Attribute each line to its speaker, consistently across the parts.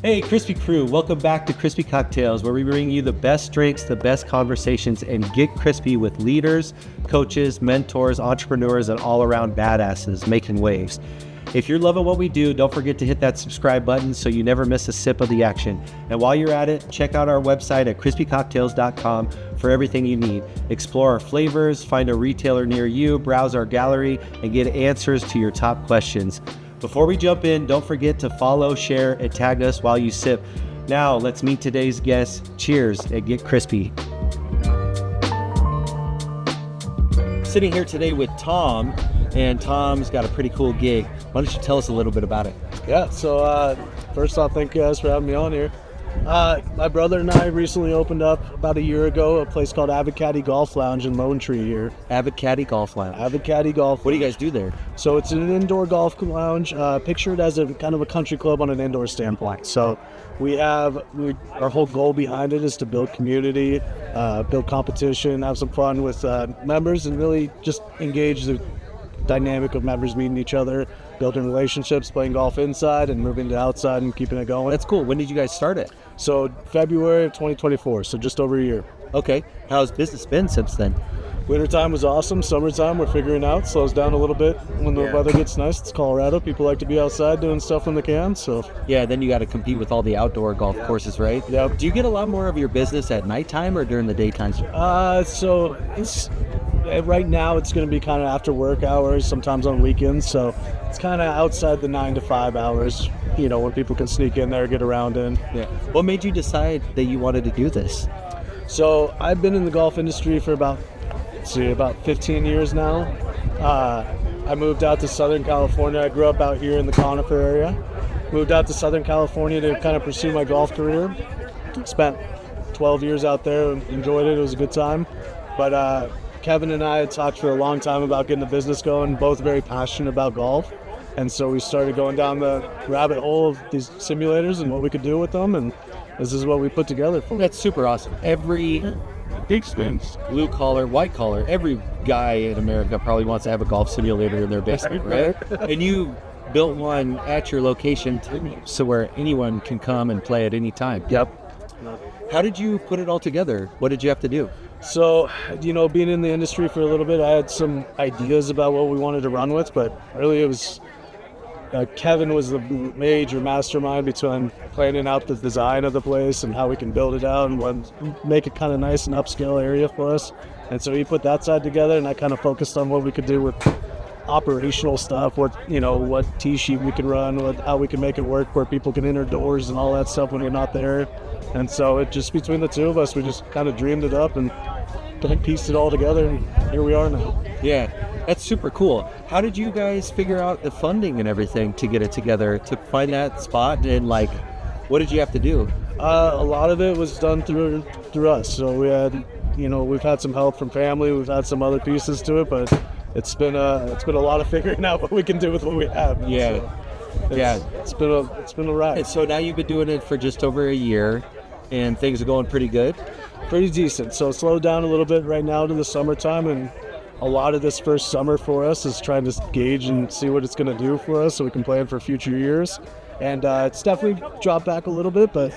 Speaker 1: Hey, Crispy Crew, welcome back to Crispy Cocktails, where we bring you the best drinks, the best conversations, and get crispy with leaders, coaches, mentors, entrepreneurs, and all-around badasses making waves. If you're loving what we do, don't forget to hit that subscribe button so you never miss a sip of the action. And while you're at it, check out our website at crispycocktails.com for everything you need. Explore our flavors, find a retailer near you, browse our gallery, and get answers to your top questions. Before we jump in, don't forget to follow, share, and tag us while you sip. Now, let's meet today's guests. Cheers and get crispy. Sitting here today with Tom, and Tom's got a pretty cool gig. Why don't you tell us a little bit about it?
Speaker 2: Yeah, so first off, thank you guys for having me on here. My brother and I recently opened up about a year ago a place called Avid Caddie Golf Lounge in Lone Tree here.
Speaker 1: Avid Caddie Golf Lounge.
Speaker 2: Avid Caddie Golf.
Speaker 1: What do you guys do there?
Speaker 2: So it's an indoor golf lounge, pictured as a kind of a country club on an indoor standpoint. So our whole goal behind it is to build community, build competition, have some fun with members, and really just engage the dynamic of members meeting each other, building relationships, playing golf inside and moving to outside and keeping it going.
Speaker 1: That's cool. When did you guys start it?
Speaker 2: So February of 2024, so just over a year.
Speaker 1: Okay. How's business been since then?
Speaker 2: Wintertime was awesome. Summertime, we're figuring out, slows down a little bit when the weather gets nice. It's Colorado. People like to be outside doing stuff when they can. So
Speaker 1: yeah, then you got to compete with all the outdoor golf courses, right?
Speaker 2: Yeah.
Speaker 1: Do you get a lot more of your business at nighttime or during the daytime?
Speaker 2: So it's right now it's going to be kind of after work hours, sometimes on weekends. So it's kind of outside the 9 to 5 hours, when people can sneak in there, get around in.
Speaker 1: Yeah. What made you decide that you wanted to do this?
Speaker 2: So I've been in the golf industry for about 15 years now. I moved out to Southern California. I grew up out here in the Conifer area. Moved out to Southern California to kind of pursue my golf career. Spent 12 years out there and enjoyed it. It was a good time. But Kevin and I had talked for a long time about getting the business going, both very passionate about golf. And so we started going down the rabbit hole of these simulators and what we could do with them. And this is what we put together.
Speaker 1: That's super awesome. Every blue collar, white collar, every guy in America probably wants to have a golf simulator in their basement, right? And you built one at your location so where anyone can come and play at any time.
Speaker 2: Yep.
Speaker 1: How did you put it all together? What did you have to do?
Speaker 2: So, being in the industry for a little bit, I had some ideas about what we wanted to run with, but really it was Kevin was the major mastermind between planning out the design of the place and how we can build it out and make it kind of nice and upscale area for us. And so he put that side together, and I kind of focused on what we could do with operational stuff, what tee sheet we could run, how we can make it work where people can enter doors and all that stuff when we're not there. And so it just between the two of us, we just kind of dreamed it up and pieced it all together, and here we are now.
Speaker 1: Yeah, that's super cool. How did you guys figure out the funding and everything to get it together, to find that spot, and what did you have to do?
Speaker 2: A lot of it was done through us. So we had, we've had some help from family, we've had some other pieces to it, but it's been a lot of figuring out what we can do with what we have.
Speaker 1: Yeah.
Speaker 2: So it's been a ride.
Speaker 1: And so now you've been doing it for just over a year, and things are going pretty good?
Speaker 2: Pretty decent. So slowed down a little bit right now to the summertime, and a lot of this first summer for us is trying to gauge and see what it's going to do for us so we can plan for future years. And it's definitely dropped back a little bit, but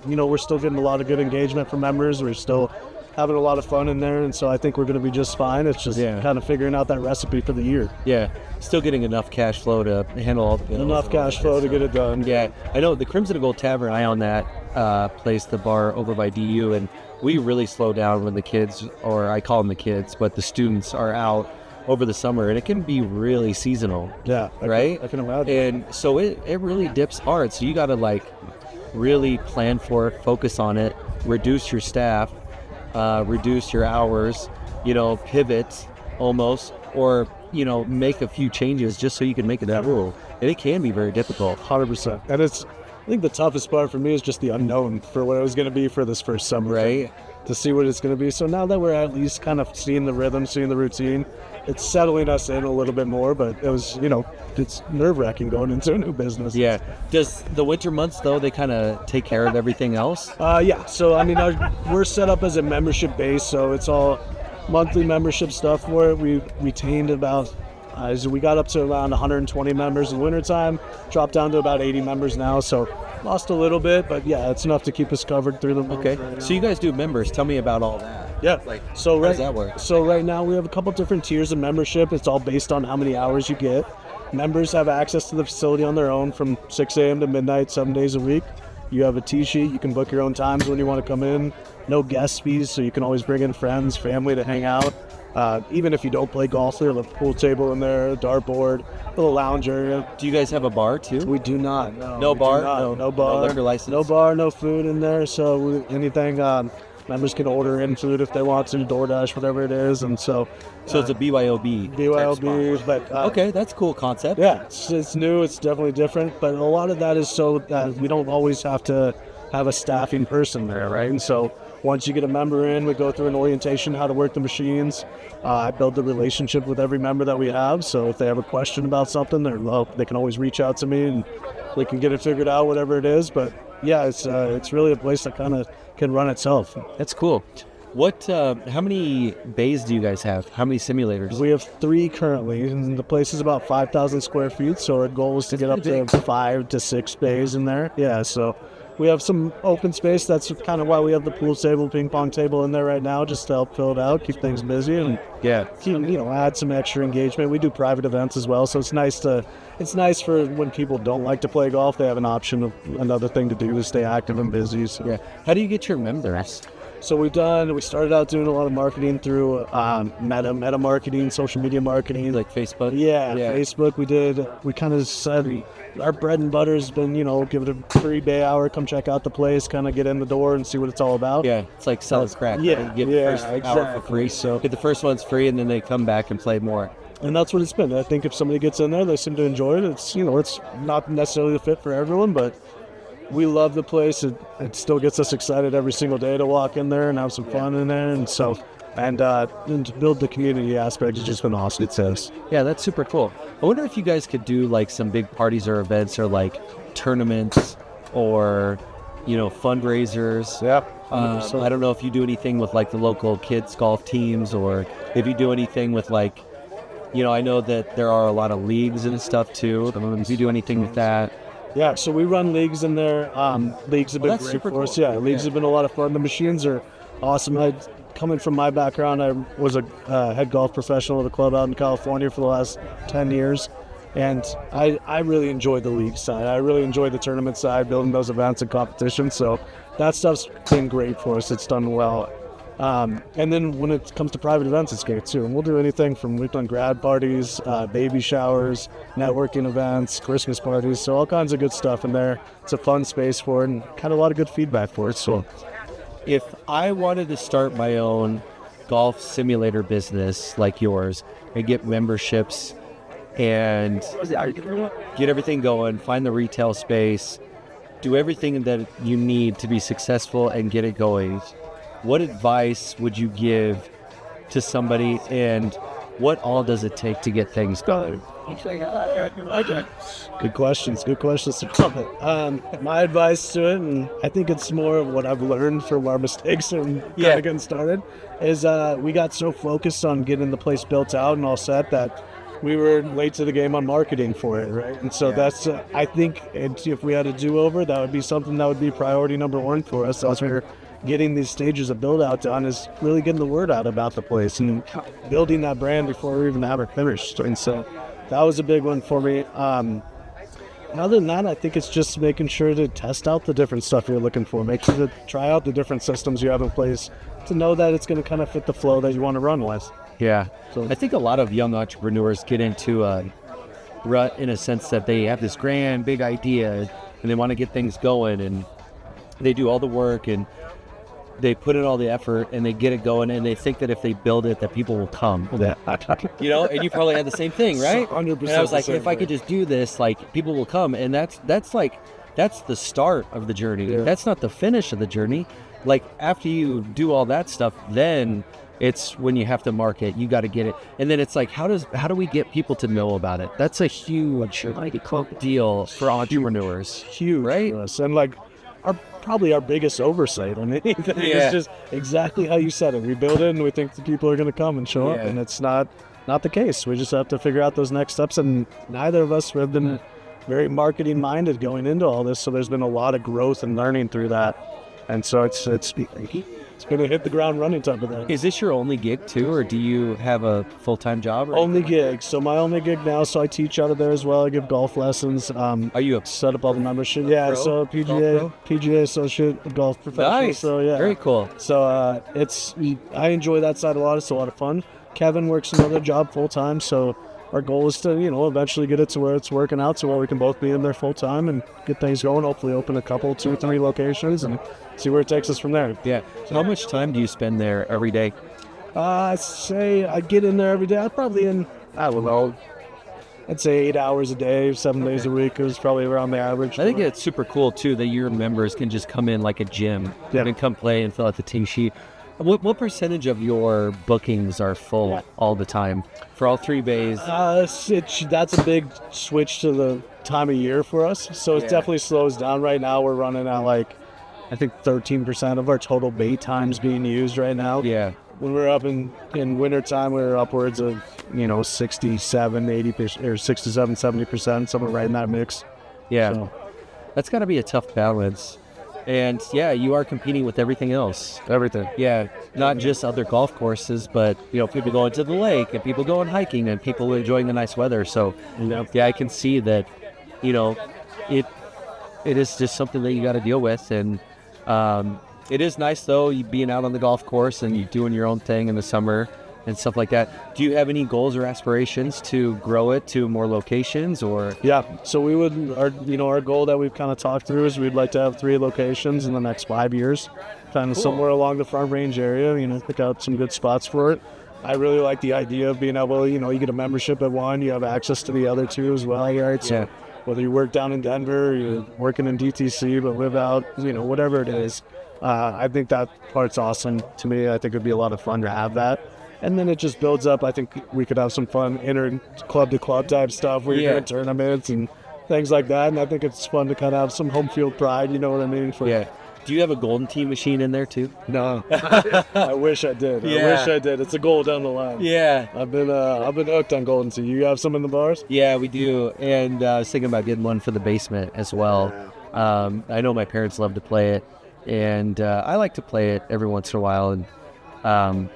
Speaker 2: we're still getting a lot of good engagement from members. We're still having a lot of fun in there, and so I think we're going to be just fine. It's just kind of figuring out that recipe for the year.
Speaker 1: Yeah, still getting enough cash flow to handle all the bills.
Speaker 2: Enough cash flow to get it done.
Speaker 1: Yeah, I know the Crimson and Gold Tavern, I own that place, the bar over by DU, and we really slow down when the kids, or I call them the kids, but the students are out over the summer, and it can be really seasonal.
Speaker 2: Yeah,
Speaker 1: right?
Speaker 2: I can imagine.
Speaker 1: And so it really dips hard, so you got to really plan for it, focus on it, reduce your staff, reduce your hours, pivot almost, or, make a few changes just so you can make it through. And it can be very difficult.
Speaker 2: 100%. And I think the toughest part for me is just the unknown for what it was going to be for this first summer.
Speaker 1: Right.
Speaker 2: To see what it's going to be. So now that we're at least kind of seeing the rhythm, seeing the routine, it's settling us in a little bit more, but it was, it's nerve-wracking going into a new business.
Speaker 1: Yeah. Does the winter months, though, they kind of take care of everything else?
Speaker 2: Yeah. So, we're set up as a membership base, so it's all monthly membership stuff for it. We retained about we got up to around 120 members in wintertime, dropped down to about 80 members now. So Lost a little bit, but yeah, it's enough to keep us covered through the month.
Speaker 1: Okay.
Speaker 2: Right
Speaker 1: So you guys do members. Tell me about all that.
Speaker 2: Yeah.
Speaker 1: Like,
Speaker 2: so
Speaker 1: how does that work?
Speaker 2: So right now we have a couple different tiers of membership. It's all based on how many hours you get. Members have access to the facility on their own from 6 a.m. to midnight, 7 days a week. You have a tee sheet. You can book your own times when you want to come in. No guest fees, so you can always bring in friends, family to hang out. Even if you don't play golf, there's a pool table in there, a dartboard, a little lounge area.
Speaker 1: Do you guys have a bar too?
Speaker 2: We do not.
Speaker 1: No bar?
Speaker 2: No bar.
Speaker 1: No liquor license?
Speaker 2: No bar, no food in there. So anything, members can order in food if they want to, DoorDash, whatever it is. And so
Speaker 1: it's a BYOB.
Speaker 2: BYOB, but
Speaker 1: okay, that's a cool concept.
Speaker 2: Yeah, it's new. It's definitely different, but a lot of that is so that we don't always have to have a staffing person there, right? And so once you get a member in, we go through an orientation, how to work the machines. I build the relationship with every member that we have. So if they have a question about something, they can always reach out to me and we can get it figured out, whatever it is. But yeah, it's really a place that kind of can run itself.
Speaker 1: That's cool. What? How many bays do you guys have? How many simulators?
Speaker 2: We have 3 currently, and the place is about 5,000 square feet. So our goal is to get up to 5 to 6 bays in there. Yeah, so we have some open space. That's kind of why we have the pool table, ping pong table in there right now, just to help fill it out, keep things busy, and add some extra engagement. We do private events as well, so it's nice for when people don't like to play golf, they have an option of another thing to do to stay active and busy. So.
Speaker 1: Yeah. How do you get your members?
Speaker 2: So we started out doing a lot of marketing through meta marketing, social media marketing.
Speaker 1: Like Facebook?
Speaker 2: Yeah, Facebook. We kind of said our bread and butter has been, give it a free bay hour, come check out the place, kind of get in the door and see what it's all about.
Speaker 1: Yeah, it's like selling crack.
Speaker 2: Yeah,
Speaker 1: right? You get the first hour for free. So get the first one's free and then they come back and play more.
Speaker 2: And that's what it's been. I think if somebody gets in there, they seem to enjoy it. It's, it's not necessarily a fit for everyone, but we love the place. It still gets us excited every single day to walk in there and have some fun in there. And so, and to build the community aspect has just been awesome. It says.
Speaker 1: Yeah, that's super cool. I wonder if you guys could do like some big parties or events or like tournaments or, fundraisers.
Speaker 2: Yeah.
Speaker 1: I don't know if you do anything with like the local kids golf teams or if you do anything with like, I know that there are a lot of leagues and stuff too. If you do anything with that.
Speaker 2: Yeah, so we run leagues in there. Leagues have been great for us. Yeah, leagues have been a lot of fun. The machines are awesome. Coming from my background, I was a head golf professional at a club out in California for the last 10 years. And I really enjoyed the league side. I really enjoyed the tournament side, building those events and competitions. So that stuff's been great for us. It's done well. And then when it comes to private events, it's great too. And we'll do anything from, we've done grad parties, baby showers, networking events, Christmas parties. So all kinds of good stuff in there. It's a fun space for it and kind of a lot of good feedback for it. So
Speaker 1: if I wanted to start my own golf simulator business like yours and get memberships and get everything going, find the retail space, do everything that you need to be successful and get it going, what advice would you give to somebody and what all does it take to get things done?
Speaker 2: Good questions. My advice to it, and I think it's more of what I've learned from our mistakes and kind of getting started, is we got so focused on getting the place built out and all set that we were late to the game on marketing for it, right? And so that's, I think, if we had a do-over, that would be something that would be priority number 1 for us. As we're getting these stages of build-out done is really getting the word out about the place and building that brand before we even have it finished. And so that was a big one for me. Other than that, I think it's just making sure to test out the different stuff you're looking for. Make sure to try out the different systems you have in place to know that it's going to kind of fit the flow that you want to run with.
Speaker 1: Yeah. So I think a lot of young entrepreneurs get into a rut in a sense that they have this grand, big idea and they want to get things going and they do all the work and they put in all the effort and they get it going and they think that if they build it that people will come. And you probably had the same thing, right?
Speaker 2: 100%.
Speaker 1: And I was like, if I could just do this, like people will come. And that's the start of the journey. Yeah. That's not the finish of the journey. Like after you do all that stuff, then it's when you have to market, you got to get it. And then it's like, how do we get people to know about it? That's a huge deal for entrepreneurs.
Speaker 2: Huge.
Speaker 1: Right?
Speaker 2: Yes. And like probably our biggest oversight on anything is just exactly how you said it. We build it and we think the people are going to come and show up, and it's not the case. We just have to figure out those next steps, and neither of us have been very marketing minded going into all this. So there's been a lot of growth and learning through that. And so it's going to hit the ground running type of thing.
Speaker 1: Is this your only gig too, or do you have a full-time job? Or
Speaker 2: Only gig. So my only gig now. So I teach out of there as well. I give golf lessons.
Speaker 1: Are you a
Speaker 2: Set up all the membership? Yeah.
Speaker 1: pro?
Speaker 2: So PGA associate golf professional.
Speaker 1: Nice.
Speaker 2: So yeah.
Speaker 1: Very cool.
Speaker 2: So I enjoy that side a lot. It's a lot of fun. Kevin works another job full time. So our goal is to, eventually get it to where it's working out to where we can both be in there full time and get things going. Hopefully open a couple, 2 or 3 locations and see where it takes us from there.
Speaker 1: Yeah. So how much time do you spend there every day?
Speaker 2: I'd say I get in there every day. I'm probably in, I don't know, I'd say 8 hours a day, 7 days a week is probably around the average.
Speaker 1: I think it's super cool too that your members can just come in like a gym and come play and fill out the team sheet. What percentage of your bookings are full all the time for all 3 bays?
Speaker 2: That's a big switch to the time of year for us. So it definitely slows down right now. We're running at I think 13% of our total bay times being used right now.
Speaker 1: Yeah.
Speaker 2: When we're up in wintertime, we're upwards of, 67, 80%, or 67, 70%, somewhere right in that mix.
Speaker 1: Yeah.
Speaker 2: So.
Speaker 1: That's got to be a tough balance. And yeah, you are competing with everything else.
Speaker 2: Everything.
Speaker 1: Yeah, not just other golf courses, but people going to the lake and people going hiking and people enjoying the nice weather. So yeah, I can see that, it is just something that you got to deal with. And it is nice though, you being out on the golf course and you doing your own thing in the summer and stuff like that. Do you have any goals or aspirations to grow it to more locations or?
Speaker 2: Yeah, so we would, our goal that we've kind of talked through is we'd like to have 3 locations in the next 5 years, kind of somewhere along the Front Range area, pick out some good spots for it. I really like the idea of being able, you get a membership at one, you have access to the other 2 as well, right? So whether you work down in Denver, or you're working in DTC, but live out, whatever it is, I think that part's awesome to me. I think it'd be a lot of fun to have that. And then it just builds up. I think we could have some fun club-to-club type stuff where you're doing tournaments and things like that. And I think it's fun to kind of have some home field pride, you know what I mean?
Speaker 1: Do you have a Golden Tee machine in there too?
Speaker 2: No. I wish I did.
Speaker 1: Yeah.
Speaker 2: I wish I did. It's a goal down the line.
Speaker 1: Yeah.
Speaker 2: I've been hooked on Golden Tee. You have some in the bars?
Speaker 1: Yeah, we do. And I was thinking about getting one for the basement as well. I know my parents love to play it. And I like to play it every once in a while. And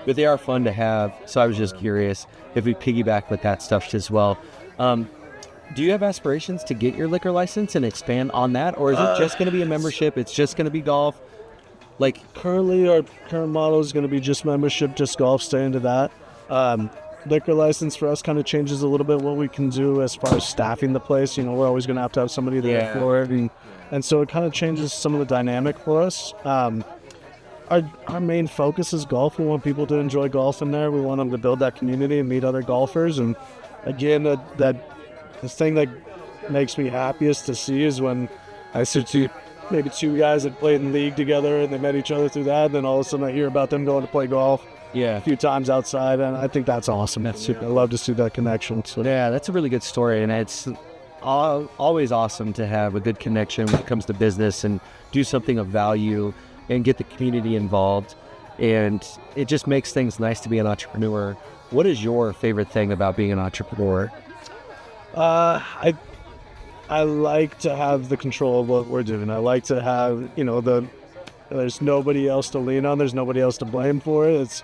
Speaker 1: but they are fun to have, so I was just curious if we piggyback with that stuff as well. Do you have aspirations to get your liquor license and expand on that, or is it just going to be a membership? It's just going to be golf?
Speaker 2: Currently, our current model is going to be just membership, just golf, stay into that. Liquor license for us kind of changes a little bit what we can do as far as staffing the place. We're always going to have somebody there for it, and so it kind of changes some of the dynamic for us. Our main focus is golf. We want people to enjoy golf in there. We want them to build that community and meet other golfers. And again, the thing that makes me happiest to see is when I see maybe 2 guys that played in league together and they met each other through that. And then all of a sudden I hear about them going to play golf a few times outside. And I think that's awesome. That's super. I love to see that connection. So.
Speaker 1: Yeah, that's a really good story. And it's always awesome to have a good connection when it comes to business and do something of value and get the community involved. And it just makes things nice to be an entrepreneur. What is your favorite thing about being an entrepreneur?
Speaker 2: I like to have the control of what we're doing. I like to have, there's nobody else to lean on. There's nobody else to blame for it. It's,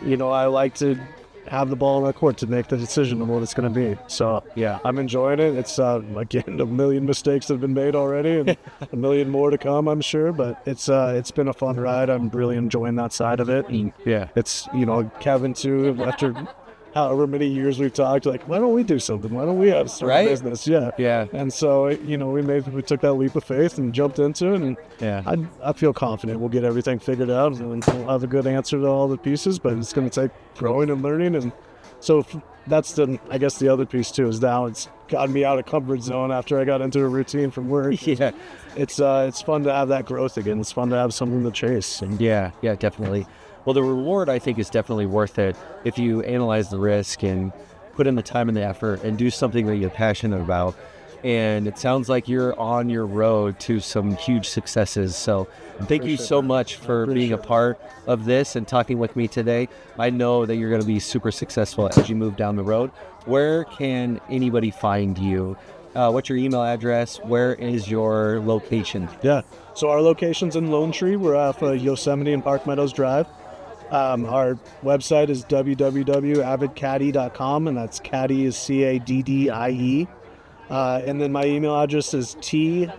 Speaker 2: I like to have the ball in our court to make the decision on what it's going to be. So yeah, I'm enjoying it. It's again, a million mistakes that have been made already and a million more to come, I'm sure, but it's been a fun ride. I'm really enjoying that side of it. And it's, Kevin too, after however many years we've talked, why don't we do something? Why don't we have some business? Yeah. And so, we took that leap of faith and jumped into it. And I feel confident we'll get everything figured out and we'll have a good answer to all the pieces, but it's going to take growing and learning. And so that's the other piece too, is now it's gotten me out of comfort zone after I got into a routine from work. It's fun to have that growth again. It's fun to have something to chase. And
Speaker 1: yeah, definitely. Well, the reward, I think, is definitely worth it if you analyze the risk and put in the time and the effort and do something that you're passionate about. And it sounds like you're on your road to some huge successes. So thank you so much for being a part of this and talking with me today. I know that you're going to be super successful as you move down the road. Where can anybody find you What's your email address? Where is your location?
Speaker 2: Yeah. So our location's in Lone Tree. We're off Yosemite and Park Meadows Drive. Our website is www.avidcaddie.com, and that's Caddie is Caddie. And then my email address is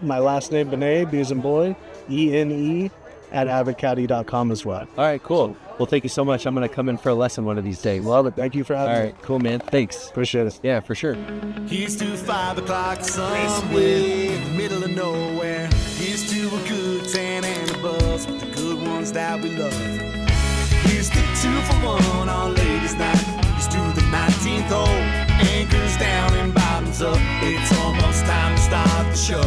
Speaker 2: my last name Bene, B as in boy, ENE, at avidcaddie.com as well.
Speaker 1: All right, cool. Well, thank you so much. I'm going to come in for a lesson one of these days.
Speaker 2: Love it. Thank you for having me.
Speaker 1: All right, cool, man. Thanks.
Speaker 2: Appreciate it.
Speaker 1: Yeah, for sure.
Speaker 3: Here's to 5 o'clock somewhere in the middle of nowhere. Here's to a good tan and a buzz with the good ones that we love. Here's to 2 for 1 on ladies' night. Here's to the 19th hole. Anchors down and bottoms up. It's almost time to start the show.